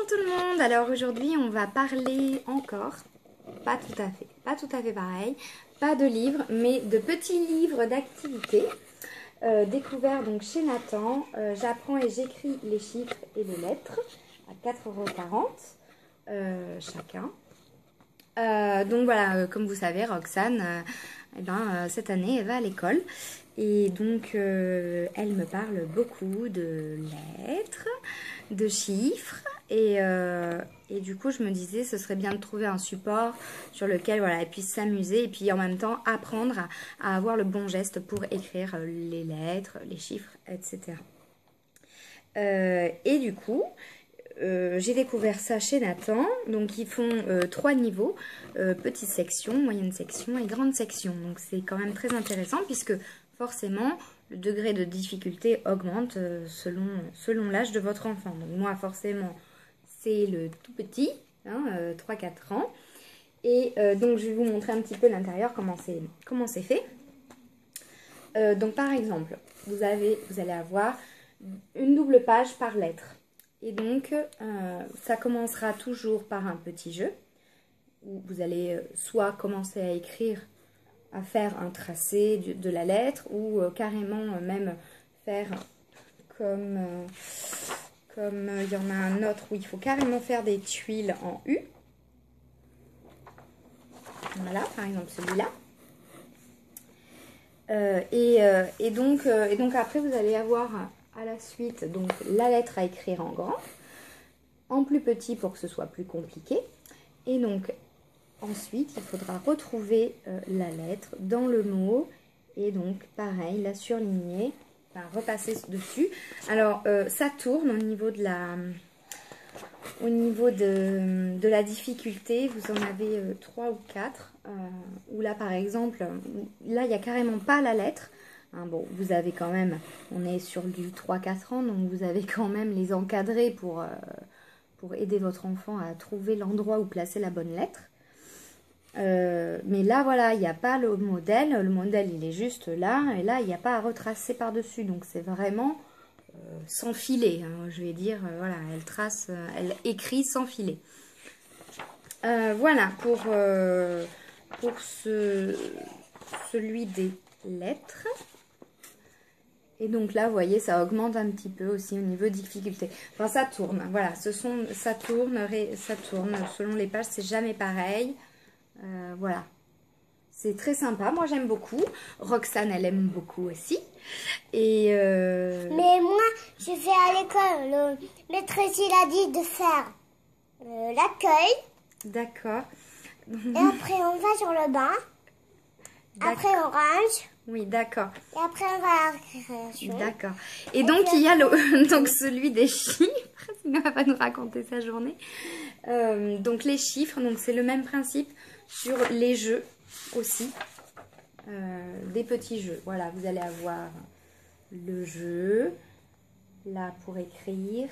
tout le monde. Alors aujourd'hui on va parler encore, pas tout à fait pareil, pas de livres mais de petits livres d'activités découverts donc chez Nathan. J'apprends et j'écris les chiffres et les lettres à 4,40 € chacun. Donc voilà, comme vous savez, Roxane, cette année, elle va à l'école. Et donc, elle me parle beaucoup de lettres, de chiffres. Et du coup, je me disais, ce serait bien de trouver un support sur lequel voilà, elle puisse s'amuser. Et puis, en même temps, apprendre à avoir le bon geste pour écrire les lettres, les chiffres, etc. Et du coup... j'ai découvert ça chez Nathan. Donc ils font 3 niveaux, petite section, moyenne section et grande section. Donc c'est quand même très intéressant puisque forcément le degré de difficulté augmente selon l'âge de votre enfant. Donc moi forcément c'est le tout petit, 3-4 ans. Et donc je vais vous montrer un petit peu l'intérieur, comment c'est fait. Donc par exemple, vous allez avoir une double page par lettre. Et donc, ça commencera toujours par un petit jeu, où vous allez soit commencer à écrire, à faire un tracé de la lettre, ou carrément même faire comme il y en a un autre où il faut carrément faire des tuiles en U. Voilà, par exemple celui-là. Et donc après, vous allez avoir... à la suite, donc la lettre à écrire en grand, en plus petit pour que ce soit plus compliqué. Et donc, ensuite, il faudra retrouver la lettre dans le mot. Et donc, pareil, la surligner, repasser dessus. Alors, ça tourne au niveau de la difficulté. Vous en avez 3 ou 4. Où là, par exemple, là, il n'y a carrément pas la lettre. Bon, vous avez quand même, on est sur du 3-4 ans, donc vous avez quand même les encadrés pour aider votre enfant à trouver l'endroit où placer la bonne lettre. Mais là, voilà, il n'y a pas le modèle. Le modèle, il est juste là. Et là, il n'y a pas à retracer par-dessus. Donc, c'est vraiment sans filet. Je vais dire, voilà, elle écrit sans filet. Voilà, pour celui des lettres. Et donc là, vous voyez, ça augmente un petit peu aussi au niveau de difficulté. Enfin, ça tourne, voilà, ça tourne selon les pages, c'est jamais pareil. Voilà, c'est très sympa, moi j'aime beaucoup. Roxane, elle aime beaucoup aussi. Et Mais moi, je vais à l'école, le maîtresse, il a dit de faire l'accueil. D'accord. Et après, on va sur le banc. Après, on range. Oui, d'accord. Et après, on va à la récréation. D'accord. Et donc, il y a donc celui des chiffres. Il ne va pas nous raconter sa journée. Donc, les chiffres, donc c'est le même principe sur les jeux aussi. Des petits jeux. Voilà, vous allez avoir le jeu. Là, pour écrire.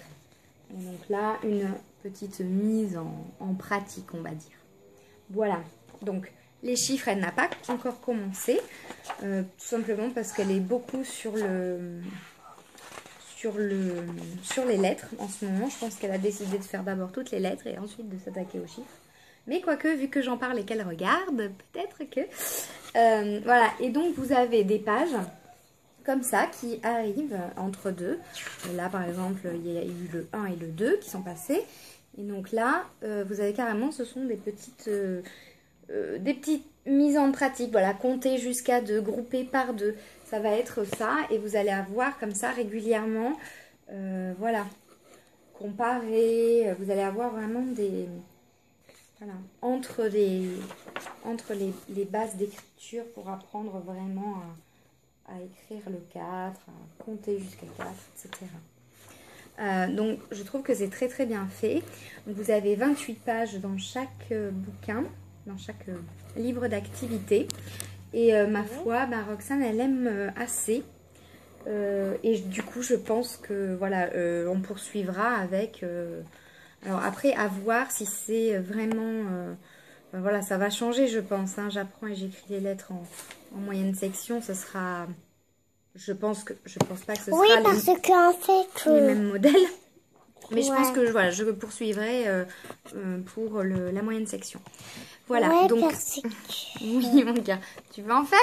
Et donc là, une petite mise en pratique, on va dire. Voilà. Donc... les chiffres, elle n'a pas encore commencé, tout simplement parce qu'elle est beaucoup sur les lettres en ce moment. Je pense qu'elle a décidé de faire d'abord toutes les lettres et ensuite de s'attaquer aux chiffres. Mais quoique, vu que j'en parle et qu'elle regarde, peut-être que... voilà, et donc vous avez des pages comme ça qui arrivent entre deux. Là, par exemple, il y a eu le 1 et le 2 qui sont passés. Et donc là, vous avez carrément, ce sont des petites mises en pratique, voilà, compter jusqu'à 2, grouper par 2, ça va être ça, et vous allez avoir comme ça régulièrement, voilà, comparer, vous allez avoir vraiment des, voilà, entre les bases d'écriture pour apprendre vraiment à écrire le 4, à compter jusqu'à 4, etc. Donc je trouve que c'est très très bien fait. Donc, vous avez 28 pages dans chaque bouquin, dans chaque livre d'activité. Et ma foi, Roxane, elle aime assez. Et du coup, je pense que voilà, on poursuivra avec... alors après, à voir si c'est vraiment... voilà, ça va changer, je pense. J'apprends et j'écris les lettres en moyenne section. Ce sera... Je pense pas que ce sera parce qu'en fait, les mêmes modèles. Mais je pense que voilà, je poursuivrai pour la moyenne section. Voilà, ouais, donc... parce que... Oui, mon gars, tu veux en faire?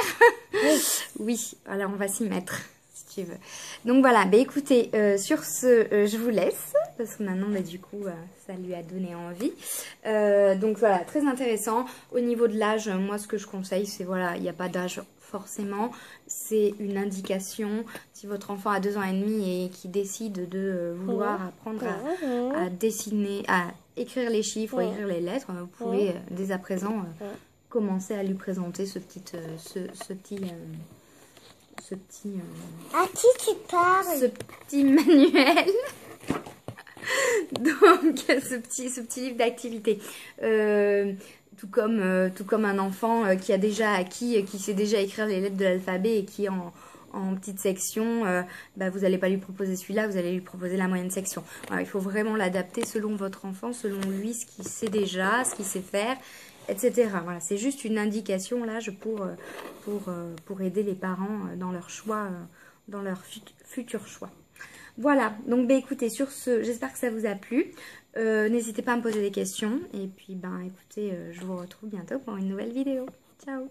Oui. Oui, alors on va s'y mettre, si tu veux. Donc voilà, bah écoutez, sur ce, je vous laisse, parce que maintenant, bah, du coup, ça lui a donné envie. Donc voilà, très intéressant. Au niveau de l'âge, moi, ce que je conseille, c'est voilà, il n'y a pas d'âge forcément, c'est une indication. Si votre enfant a 2 ans et demi et qui décide de vouloir apprendre à dessiner, à écrire les chiffres ou à écrire les lettres, vous pouvez dès à présent commencer à lui présenter ce petit à qui tu parles? ce petit manuel. Donc ce petit livre d'activité. Tout comme un enfant qui a déjà acquis, qui sait déjà écrire les lettres de l'alphabet et qui est en petite section, bah, vous n'allez pas lui proposer celui-là, vous allez lui proposer la moyenne section. Alors, il faut vraiment l'adapter selon votre enfant, selon lui, ce qu'il sait déjà, ce qu'il sait faire, etc. Voilà, c'est juste une indication là pour aider les parents dans leur choix, dans leur futur choix. Voilà, donc bah, écoutez, sur ce, j'espère que ça vous a plu. N'hésitez pas à me poser des questions. Et puis, ben écoutez, je vous retrouve bientôt pour une nouvelle vidéo. Ciao!